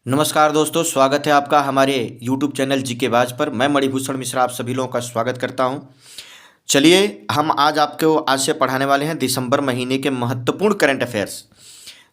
नमस्कार दोस्तों, स्वागत है आपका हमारे YouTube चैनल जी के बाज पर। मैं मणिभूषण मिश्रा आप सभी लोगों का स्वागत करता हूं। चलिए, हम आज से पढ़ाने वाले हैं दिसंबर महीने के महत्वपूर्ण करंट अफेयर्स,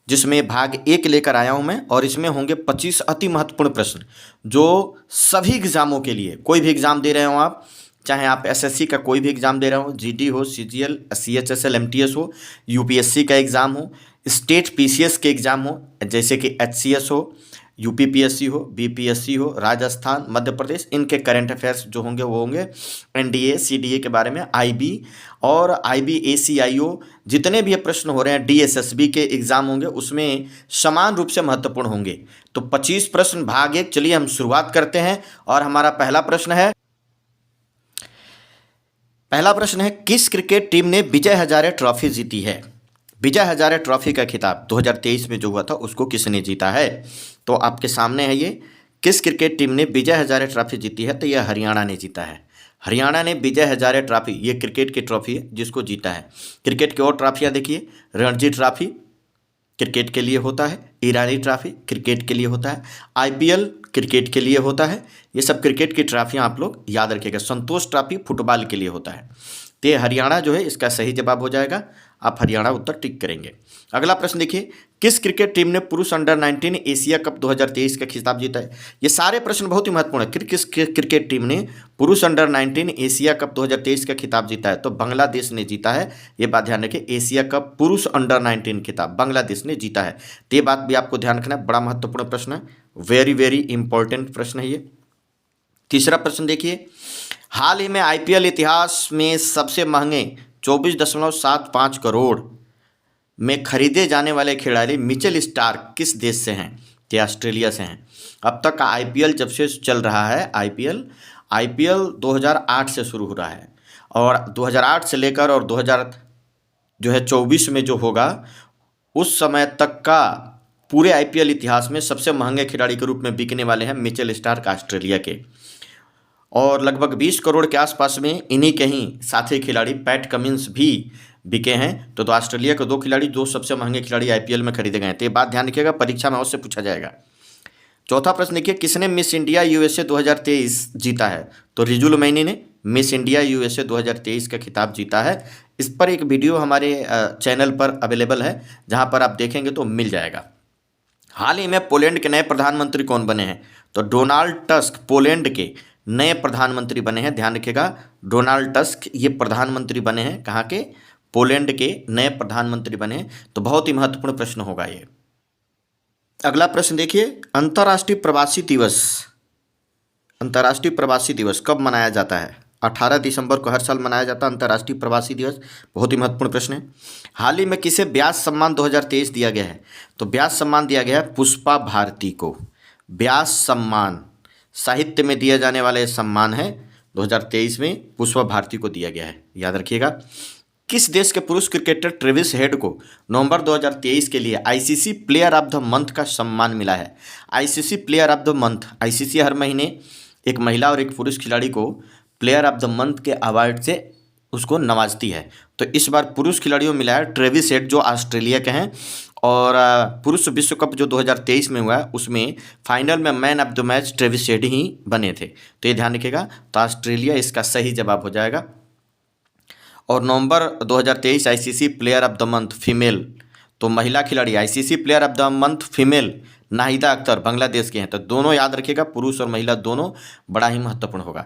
जिसमें भाग 1 लेकर आया हूं मैं। और इसमें होंगे 25 अति महत्वपूर्ण प्रश्न जो सभी एग्जामों के लिए, कोई भी एग्जाम दे रहे हो आप, चाहे आप एसएससी का कोई भी एग्जाम दे रहे हो, जीडी हो, सीजीएल, सीएचएसएल, एमटीएस हो, यूपीएससी का एग्जाम हो, स्टेट पीसीएस के एग्जाम हो जैसे कि एचसीएस हो, यूपीपीएससी हो, बीपीएससी हो, राजस्थान, मध्य प्रदेश, इनके करंट अफेयर्स जो होंगे वो होंगे। एनडीए, सीडीए के बारे में, आईबी और आईबीएसीआईओ, जितने भी ये प्रश्न हो रहे हैं, डीएसएसबी के एग्जाम होंगे, उसमें समान रूप से महत्वपूर्ण होंगे। तो 25 प्रश्न भाग 1। चलिए हम शुरुआत करते हैं। और हमारा पहला प्रश्न है, किस क्रिकेट टीम ने विजय हजारे ट्रॉफी जीती है? विजय हजारे ट्रॉफी का खिताब 2023 में जो हुआ था उसको किसने जीता है? तो आपके सामने है ये, किस क्रिकेट टीम ने विजय हजारे ट्रॉफी जीती है? तो यह हरियाणा ने जीता है। हरियाणा ने विजय हजारे ट्रॉफी, ये क्रिकेट की ट्रॉफी है जिसको जीता है। क्रिकेट की और ट्रॉफियाँ देखिए, रणजी ट्रॉफी क्रिकेट के लिए होता है, ईरानी ट्रॉफी क्रिकेट के लिए होता है, आईपीएल क्रिकेट के लिए होता है। ये सब क्रिकेट की ट्रॉफियाँ आप लोग याद रखिएगा। संतोष ट्रॉफी फुटबॉल के लिए होता है। तो ये हरियाणा जो है इसका सही जवाब हो जाएगा। आप हरियाणा उत्तर टिक करेंगे। अगला प्रश्न देखिए, किस क्रिकेट टीम ने पुरुष अंडर 19 एशिया कप 2023 का खिताब जीता है? ये सारे प्रश्न बहुत ही महत्वपूर्ण है। किस क्रिकेट टीम ने पुरुष अंडर 19 एशिया कप 2023 का खिताब जीता है? तो बांग्लादेश ने जीता है। ये बात ध्यान रखिए, एशिया कप पुरुष अंडर 19 खिताब बांग्लादेश ने जीता है। तो ये बात भी आपको ध्यान रखना है, बड़ा महत्वपूर्ण प्रश्न है, वेरी वेरी इंपॉर्टेंट प्रश्न है ये। तीसरा प्रश्न देखिए, हाल ही में आईपीएल इतिहास में सबसे महंगे 24.75 करोड़ में खरीदे जाने वाले खिलाड़ी मिचेल स्टार्क किस देश से हैं? ये ऑस्ट्रेलिया से हैं। अब तक का आईपीएल जब से चल रहा है, आईपीएल 2008 से शुरू हो रहा है, और 2008 से लेकर और 2024 में जो होगा उस समय तक का पूरे आईपीएल इतिहास में सबसे महंगे खिलाड़ी के रूप में बिकने वाले हैं मिचेल स्टार्क ऑस्ट्रेलिया के। और लगभग 20 करोड़ के आसपास में इन्हीं के ही साथी खिलाड़ी पैट कमिंस भी बिके हैं। तो ऑस्ट्रेलिया के 2 खिलाड़ी, 2 सबसे महंगे खिलाड़ी आईपीएल में खरीदे गए हैं। तो ये बात ध्यान रखिएगा, परीक्षा में अवश्य पूछा जाएगा। चौथा प्रश्न देखिए, किसने मिस इंडिया यूएसए 2023 जीता है? तो रिजुल मैनी ने मिस इंडिया यूएसए 2023 का खिताब जीता है। इस पर एक वीडियो हमारे चैनल पर अवेलेबल है, जहाँ पर आप देखेंगे तो मिल जाएगा। हाल ही में पोलैंड के नए प्रधानमंत्री कौन बने हैं? तो डोनाल्ड टस्क पोलैंड के नए प्रधानमंत्री बने हैं। ध्यान रखिएगा, डोनाल्ड टस्क ये प्रधानमंत्री बने हैं। कहाँ के? पोलैंड के नए प्रधानमंत्री बने हैं। तो बहुत ही महत्वपूर्ण प्रश्न होगा ये। अगला प्रश्न देखिए, अंतर्राष्ट्रीय प्रवासी दिवस कब मनाया जाता है? 18 दिसंबर को हर साल मनाया जाता है अंतर्राष्ट्रीय प्रवासी दिवस। बहुत ही महत्वपूर्ण प्रश्न है। हाल ही में किसे व्यास सम्मान 2023 दिया गया है? तो व्यास सम्मान दिया गया है पुष्पा भारती को। व्यास सम्मान साहित्य में दिया जाने वाला ये सम्मान है, 2023 में पुष्पा भारती को दिया गया है, याद रखिएगा। किस देश के पुरुष क्रिकेटर ट्रेविस हेड को नवंबर 2023 के लिए ICC player of the month का सम्मान मिला है? ICC player of the month, ICC हर महीने एक महिला और एक पुरुष खिलाड़ी को प्लेयर ऑफ द मंथ के अवार्ड से उसको नवाजती है। तो इस बार पुरुष खिलाड़ियों मिला है ट्रेविस हेड जो ऑस्ट्रेलिया के हैं। और पुरुष विश्व कप जो 2023 में हुआ है उसमें फाइनल में man of the match Travis Head ही बने थे। तो ये ध्यान रखिएगा। तो ऑस्ट्रेलिया इसका सही जवाब हो जाएगा। और नवंबर 2023 ICC player of the month female, तो महिला खिलाड़ी ICC player of the month female Nahida Akhtar Bangladesh के हैं। तो दोनों याद रखिएगा, पुरुष और महिला दोनों, बड़ा ही महत्वपूर्ण होगा।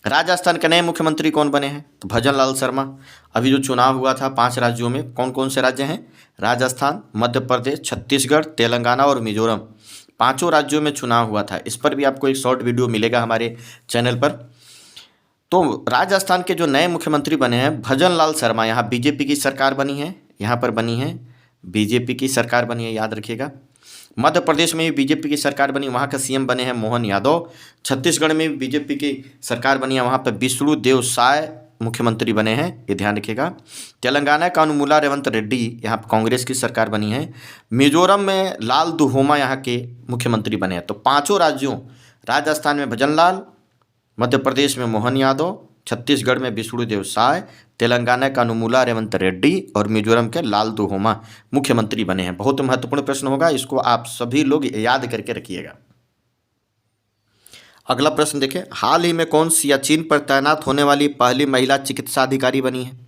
राजस्थान के नए मुख्यमंत्री कौन बने हैं? तो भजन लाल शर्मा। अभी जो चुनाव हुआ था 5 राज्यों में, कौन कौन से राज्य हैं? राजस्थान, मध्य प्रदेश, छत्तीसगढ़, तेलंगाना और मिजोरम, 5 राज्यों में चुनाव हुआ था। इस पर भी आपको एक शॉर्ट वीडियो मिलेगा हमारे चैनल पर। तो राजस्थान के जो नए मुख्यमंत्री बने हैं भजन लाल शर्मा, यहाँ बीजेपी की सरकार बनी है, यहाँ पर बनी है बीजेपी की सरकार बनी है, याद रखिएगा। मध्य प्रदेश में भी बीजेपी की सरकार बनी, वहाँ का सीएम बने हैं मोहन यादव। छत्तीसगढ़ में भी बीजेपी की सरकार बनी है, वहाँ पर विष्णु देव साय मुख्यमंत्री बने हैं, ये ध्यान रखिएगा। तेलंगाना का अनुमुला रेवंत रेड्डी, यहाँ पर कांग्रेस की सरकार बनी है। मिजोरम में लाल दुहोमा यहाँ के मुख्यमंत्री बने हैं। तो 5 राज्यों, राजस्थान में भजन लाल, मध्य प्रदेश में मोहन यादव, छत्तीसगढ़ में विष्णु देव साय, तेलंगाना का अनुमुला रेवंत रेड्डी और मिजोरम के लाल दुहोमा मुख्यमंत्री बने हैं। बहुत महत्वपूर्ण प्रश्न होगा, इसको आप सभी लोग याद करके रखिएगा। अगला प्रश्न देखिए, हाल ही में कौन सियाचिन पर तैनात होने वाली पहली महिला चिकित्सा अधिकारी बनी है?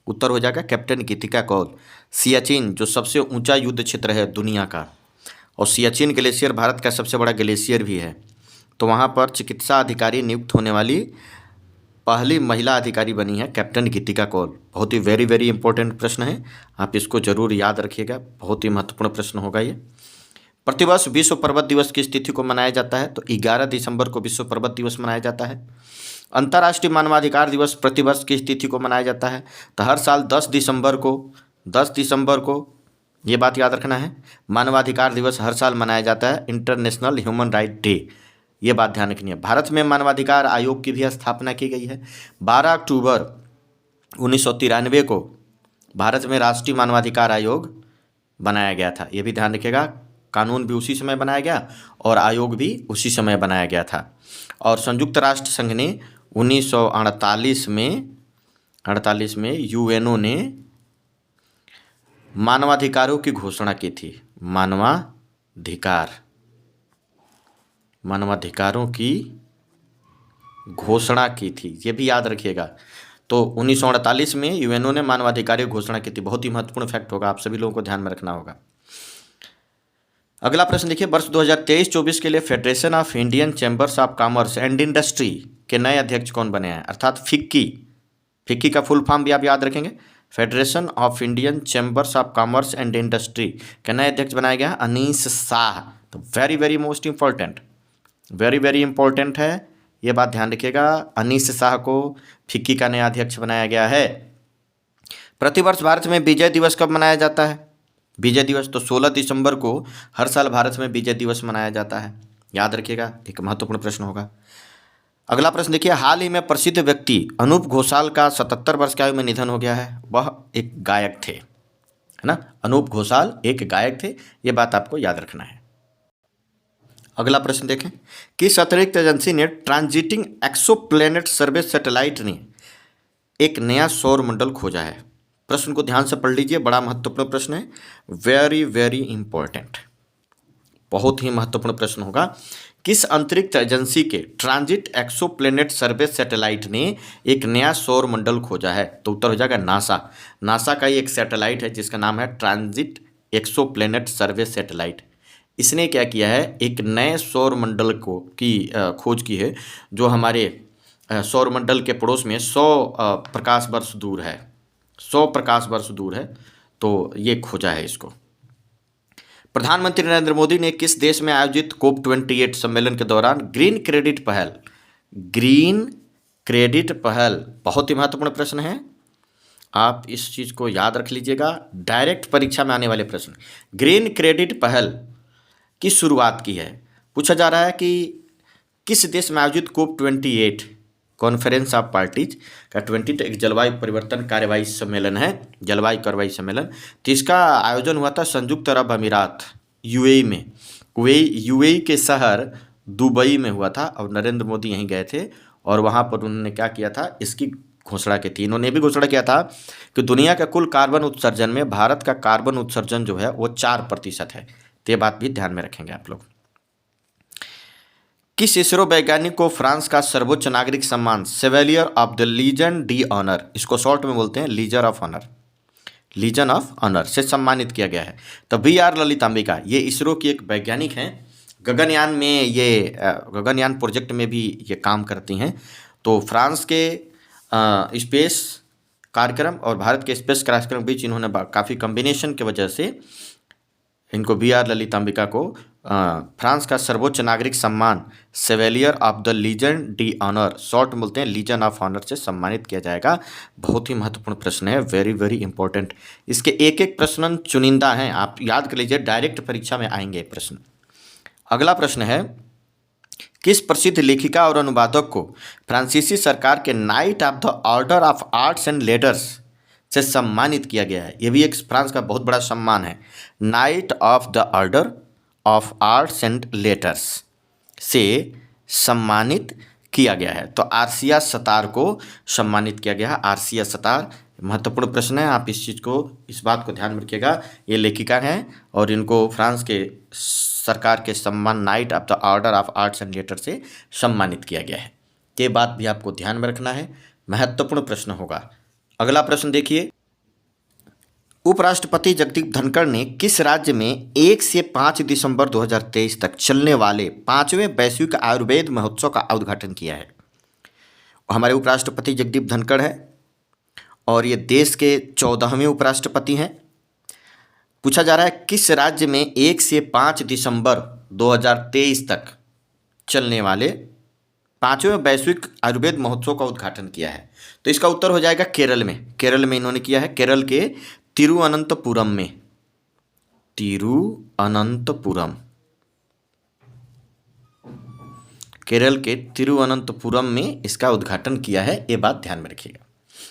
उत्तर हो जाएगा कैप्टन गीतिका कौल। सियाचिन जो सबसे ऊंचा युद्ध क्षेत्र है दुनिया का, और सियाचिन ग्लेशियर भारत का सबसे बड़ा ग्लेशियर भी है, तो वहाँ पर चिकित्सा अधिकारी नियुक्त होने वाली पहली महिला अधिकारी बनी है कैप्टन गीतिका कौल। बहुत ही वेरी वेरी इंपॉर्टेंट प्रश्न है, आप इसको जरूर याद रखिएगा, बहुत ही महत्वपूर्ण प्रश्न होगा ये। प्रतिवर्ष विश्व पर्वत दिवस की तिथि को मनाया जाता है, तो 11 दिसंबर को विश्व पर्वत दिवस मनाया जाता है। अंतर्राष्ट्रीय मानवाधिकार दिवस प्रतिवर्ष किस तिथि को मनाया जाता है? तो हर साल 10 दिसंबर को ये बात याद रखना है, मानवाधिकार दिवस हर साल मनाया जाता है, इंटरनेशनल ह्यूमन राइट डे, ये बात ध्यान रखनी है। भारत में मानवाधिकार आयोग की भी स्थापना की गई है। 12 अक्टूबर 1993 को भारत में राष्ट्रीय मानवाधिकार आयोग बनाया गया था, ये भी ध्यान रखिएगा। कानून भी उसी समय बनाया गया और आयोग भी उसी समय बनाया गया था। और संयुक्त राष्ट्र संघ ने 1948 में यूएनओ ने मानवाधिकारों की घोषणा की थी। मानवाधिकारों की घोषणा की थी, ये भी याद रखिएगा। तो 1948 में यूएनओ ने मानवाधिकारों की घोषणा की थी। बहुत ही महत्वपूर्ण फैक्ट होगा, आप सभी लोगों को ध्यान में रखना होगा। अगला प्रश्न देखिए, वर्ष 2023-24 के लिए federation of Indian chambers of commerce and industry के नए अध्यक्ष कौन बने हैं? अर्थात फिक्की का फुल फॉर्म भी आप याद रखेंगे। Federation of Indian chambers of commerce and industry के नए अध्यक्ष बनाया गया अनीस शाह। तो very very most important, very very important है, ये बात ध्यान रखिएगा। अनीस शाह को फिक्की का नया अध्यक्ष बनाया गया है। प्रतिवर्ष भारत में विजय दिवस कब मनाया जाता है? विजय दिवस तो 16 दिसंबर को हर साल भारत में विजय दिवस मनाया जाता है, याद रखिएगा, एक महत्वपूर्ण प्रश्न होगा। अगला प्रश्न देखिए, हाल ही में प्रसिद्ध व्यक्ति अनूप घोषाल का 77 वर्ष की आयु में निधन हो गया है। वह एक गायक थे, है ना, अनूप घोषाल एक गायक थे, ये बात आपको याद रखना है। अगला प्रश्न देखें, किस अतिरिक्त एजेंसी ने ट्रांजिटिंग एक्सोप्लैनेट सर्वे सैटेलाइट ने एक नया सौर मंडल खोजा है? प्रश्न को ध्यान से पढ़ लीजिए, बड़ा महत्वपूर्ण प्रश्न है, वेरी वेरी इंपॉर्टेंट, बहुत ही महत्वपूर्ण प्रश्न होगा। किस अंतरिक्ष एजेंसी के ट्रांजिट एक्सोप्लैनेट सर्वे सैटेलाइट ने एक नया सौर मंडल खोजा है? तो उत्तर हो जाएगा नासा का ही एक सैटेलाइट है जिसका नाम है ट्रांजिट एक्सोप्लैनेट सर्वे सैटेलाइट। इसने क्या किया है, एक नए सौर मंडल की खोज की है जो हमारे सौर मंडल के पड़ोस में 100 प्रकाश वर्ष दूर है, 100 प्रकाश वर्ष दूर है, तो ये खोजा है इसको। प्रधानमंत्री नरेंद्र मोदी ने किस देश में आयोजित COP28 सम्मेलन के दौरान ग्रीन क्रेडिट पहल, बहुत ही महत्वपूर्ण प्रश्न है, आप इस चीज़ को याद रख लीजिएगा, डायरेक्ट परीक्षा में आने वाले प्रश्न। ग्रीन क्रेडिट पहल की शुरुआत की है, पूछा जा रहा है कि किस देश में आयोजित COP28 कॉन्फ्रेंस ऑफ पार्टीज का 20 एक जलवायु परिवर्तन कार्यवाही सम्मेलन है, जलवायु कार्यवाही सम्मेलन। तो इसका आयोजन हुआ था संयुक्त अरब अमीरात यूएई में, यूएई के शहर दुबई में हुआ था, और नरेंद्र मोदी यहीं गए थे और वहाँ पर उन्होंने क्या किया था, इसकी घोषणा की थी। इन्होंने भी घोषणा किया था कि दुनिया का कुल कार्बन उत्सर्जन में भारत का कार्बन उत्सर्जन जो है वो 4% है। तो ये बात भी ध्यान में रखेंगे आप लोग। किस इसरो वैज्ञानिक को फ्रांस का सर्वोच्च नागरिक सम्मान Chevalier of the Legion d'honneur, इसको शॉर्ट में बोलते हैं लीजन ऑफ ऑनर से सम्मानित किया गया है? तो VR ललितांबिका, ये इसरो की एक वैज्ञानिक हैं, गगनयान में ये गगनयान प्रोजेक्ट में भी ये काम करती हैं। तो फ्रांस के स्पेस कार्यक्रम और भारत के स्पेस कार्यक्रम के बीच इन्होंने काफ़ी कम्बिनेशन की वजह से इनको VR ललितांबिका को फ्रांस का सर्वोच्च नागरिक सम्मान Chevalier of the Legion d'honneur, short बोलते हैं लीजन ऑफ ऑनर, से सम्मानित किया जाएगा। बहुत ही महत्वपूर्ण प्रश्न है, वेरी वेरी इंपॉर्टेंट। इसके एक एक प्रश्न चुनिंदा हैं, आप याद कर लीजिए, डायरेक्ट परीक्षा में आएंगे प्रश्न। अगला प्रश्न है, किस प्रसिद्ध लेखिका और अनुवादक को फ्रांसीसी सरकार के night of the order of arts and letters से सम्मानित किया गया है? ये भी एक फ्रांस का बहुत बड़ा सम्मान है। Night of the order of arts and letters से सम्मानित किया गया है? तो आरसिया सतार को सम्मानित किया गया है। आरसिया सतार महत्वपूर्ण प्रश्न है, आप इस बात को ध्यान में रखिएगा। ये लेखिका हैं और इनको फ्रांस के सरकार के सम्मान night of the order of arts and later से सम्मानित किया गया है। ये बात भी आपको ध्यान में रखना है, महत्वपूर्ण प्रश्न होगा। अगला प्रश्न देखिए, उपराष्ट्रपति जगदीप धनखड़ ने किस राज्य में 1 से 5 दिसंबर 2023 तक चलने वाले 5वें वैश्विक आयुर्वेद महोत्सव का उद्घाटन किया है? हमारे उपराष्ट्रपति जगदीप धनखड़ है और ये देश के 14वें उपराष्ट्रपति हैं। पूछा जा रहा है किस राज्य में 1 से 5 दिसंबर 2023 तक चलने वाले 5वें वैश्विक आयुर्वेद महोत्सव का उद्घाटन किया है? तो इसका उत्तर हो जाएगा केरल में। केरल में इन्होंने किया है, केरल के तिरुवनंतपुरम में। तिरुवनंतपुरम, केरल के तिरुवनंतपुरम में इसका उद्घाटन किया है, ये बात ध्यान में रखिएगा।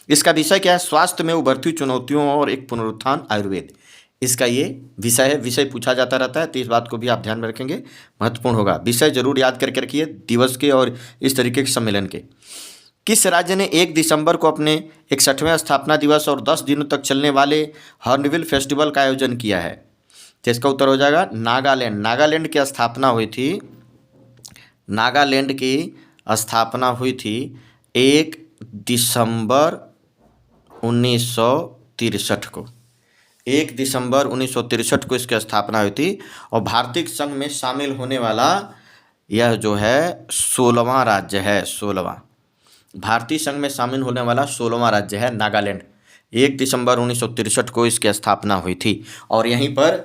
इसका विषय क्या है? स्वास्थ्य में उभरती चुनौतियों और एक पुनरुत्थान आयुर्वेद, इसका ये विषय है। विषय पूछा जाता रहता है, तो इस बात को भी आप ध्यान में रखेंगे, महत्वपूर्ण होगा। विषय जरूर याद करके रखिए दिवस के और इस तरीके के सम्मेलन के। किस राज्य ने 1 दिसंबर को अपने 61वें स्थापना दिवस और 10 दिनों तक चलने वाले हॉर्नबिल फेस्टिवल का आयोजन किया है? तो इसका उत्तर हो जाएगा नागालैंड। नागालैंड की स्थापना हुई थी, नागालैंड की स्थापना हुई थी 1 दिसंबर 1963 को। 1 दिसंबर 1963 को इसकी स्थापना हुई थी और भारतीय संघ में शामिल होने वाला यह जो है 16वां राज्य है। 16वां भारतीय संघ में शामिल होने वाला 16वां राज्य है नागालैंड। 1 दिसंबर 1963 को इसकी स्थापना हुई थी और यहीं पर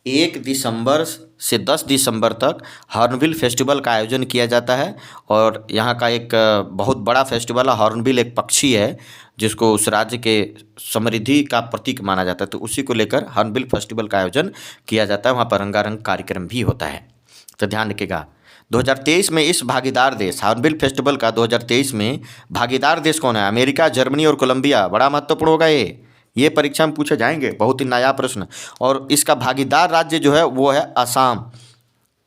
1 दिसंबर से 10 दिसंबर तक हॉर्नबिल फेस्टिवल का आयोजन किया जाता है। और यहाँ का एक बहुत बड़ा फेस्टिवल है। हॉर्नबिल एक पक्षी है जिसको उस राज्य के समृद्धि का प्रतीक माना जाता है, तो उसी को लेकर हॉर्नबिल फेस्टिवल का आयोजन किया जाता है। वहाँ पर रंगारंग कार्यक्रम भी होता है, तो ध्यान रखिएगा। 2023 में इस भागीदार देश हॉर्नबिल फेस्टिवल का 2023 में भागीदार देश कौन है? अमेरिका, जर्मनी और कोलंबिया। बड़ा महत्वपूर्ण होगा ये परीक्षा में पूछे जाएंगे, बहुत ही नया प्रश्न। और इसका भागीदार राज्य जो है वो है असम।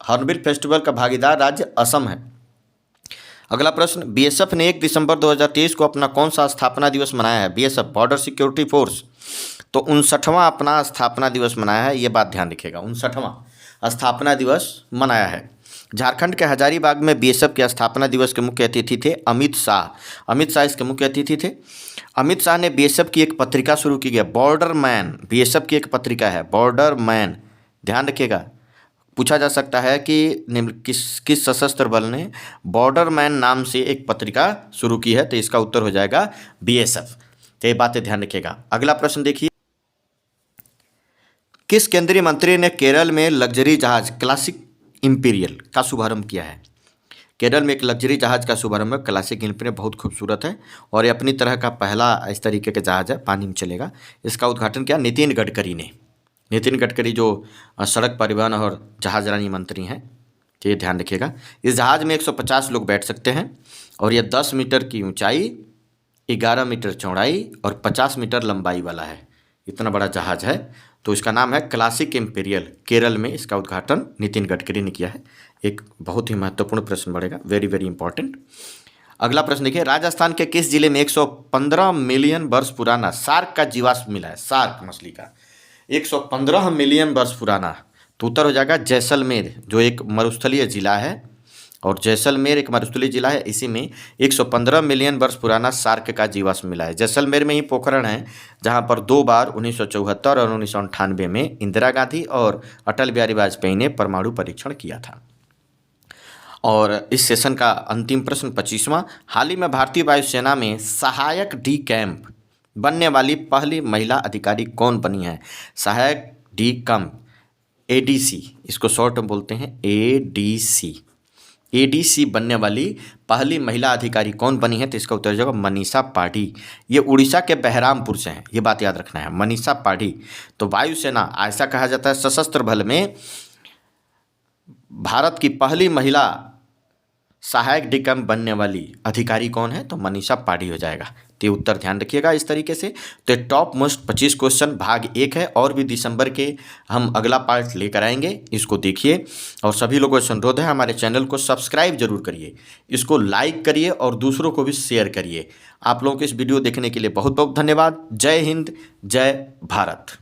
हॉर्नबिल फेस्टिवल का भागीदार राज्य असम है। अगला प्रश्न, बीएसएफ ने 1 दिसंबर 2023 को अपना कौन सा स्थापना दिवस मनाया है? बीएसएफ बॉर्डर सिक्योरिटी फोर्स, तो 59वां अपना स्थापना दिवस मनाया है, ये बात ध्यान रखिएगा। 59वां स्थापना दिवस मनाया है। झारखंड के हजारीबाग में बीएसएफ के स्थापना दिवस के मुख्य अतिथि थे अमित शाह। अमित शाह इसके मुख्य अतिथि थे। अमित शाह ने बीएसएफ की एक पत्रिका शुरू की है, बॉर्डर मैन। बीएसएफ की एक पत्रिका है बॉर्डर मैन, ध्यान रखिएगा। पूछा जा सकता है कि किस सशस्त्र बल ने बॉर्डर मैन नाम से एक पत्रिका शुरू की है? तो इसका उत्तर हो जाएगा बीएसएफ। तो ये बातें ध्यान रखिएगा। अगला प्रश्न देखिए, किस केंद्रीय मंत्री ने केरल में लग्जरी जहाज क्लासिक इंपीरियल का शुभारंभ किया है? केरल में एक लग्जरी जहाज का शुभारंभ है, क्लासिक इंपीरियल, बहुत खूबसूरत है और ये अपनी तरह का पहला इस तरीके का जहाज है, पानी में चलेगा। इसका उद्घाटन किया नितिन गडकरी ने। नितिन गडकरी जो सड़क परिवहन और जहाजरानी मंत्री हैं, तो ये ध्यान रखिएगा। इस जहाज़ में 150 लोग बैठ सकते हैं और ये 10 मीटर की ऊंचाई, 11 मीटर चौड़ाई और 50 मीटर लंबाई वाला है। इतना बड़ा जहाज़ है, तो इसका नाम है क्लासिक इंपीरियल। केरल में इसका उद्घाटन नितिन गडकरी ने किया है। एक बहुत ही महत्वपूर्ण प्रश्न बढ़ेगा, वेरी वेरी इंपॉर्टेंट। अगला प्रश्न देखिए, राजस्थान के किस जिले में 115 मिलियन वर्ष पुराना शार्क का जीवाश्म मिला है? शार्क मछली का 115 मिलियन वर्ष पुराना, तो उत्तर हो जाएगा जैसलमेर, जो एक मरुस्थलीय जिला है। और जैसलमेर एक मरुस्थलीय जिला है, इसी में 115 मिलियन वर्ष पुराना शार्क का जीवाश्म मिला है। जैसलमेर में ही पोखरण है, जहां पर 2 बार 1974 और 1998 में इंदिरा गांधी और अटल बिहारी वाजपेयी ने परमाणु परीक्षण किया था। और इस सेशन का अंतिम प्रश्न 25वां, हाल ही में भारतीय वायुसेना में सहायक डी कैंप बनने वाली पहली महिला अधिकारी कौन बनी है? सहायक डी कैंप, एडीसी, इसको शॉर्ट में बोलते हैं एडीसी। एडीसी बनने वाली पहली महिला अधिकारी कौन बनी है? तो इसका उत्तर जाएगा मनीषा पाढ़ी। ये उड़ीसा के बहरामपुर से हैं, ये बात याद रखना है, मनीषा पाढ़ी। तो वायुसेना ऐसा कहा जाता है, सशस्त्र बल में भारत की पहली महिला सहायक डी कैंप बनने वाली अधिकारी कौन है? तो मनीषा पाढ़ी हो जाएगा। तो ये उत्तर ध्यान रखिएगा इस तरीके से। तो टॉप मोस्ट 25 क्वेश्चन भाग 1 है, और भी दिसंबर के हम अगला पार्ट लेकर आएंगे, इसको देखिए। और सभी लोगों से अनुरोध है हमारे चैनल को सब्सक्राइब जरूर करिए, इसको लाइक करिए और दूसरों को भी शेयर करिए। आप लोगों को इस वीडियो देखने के लिए बहुत बहुत धन्यवाद। जय हिंद, जय भारत।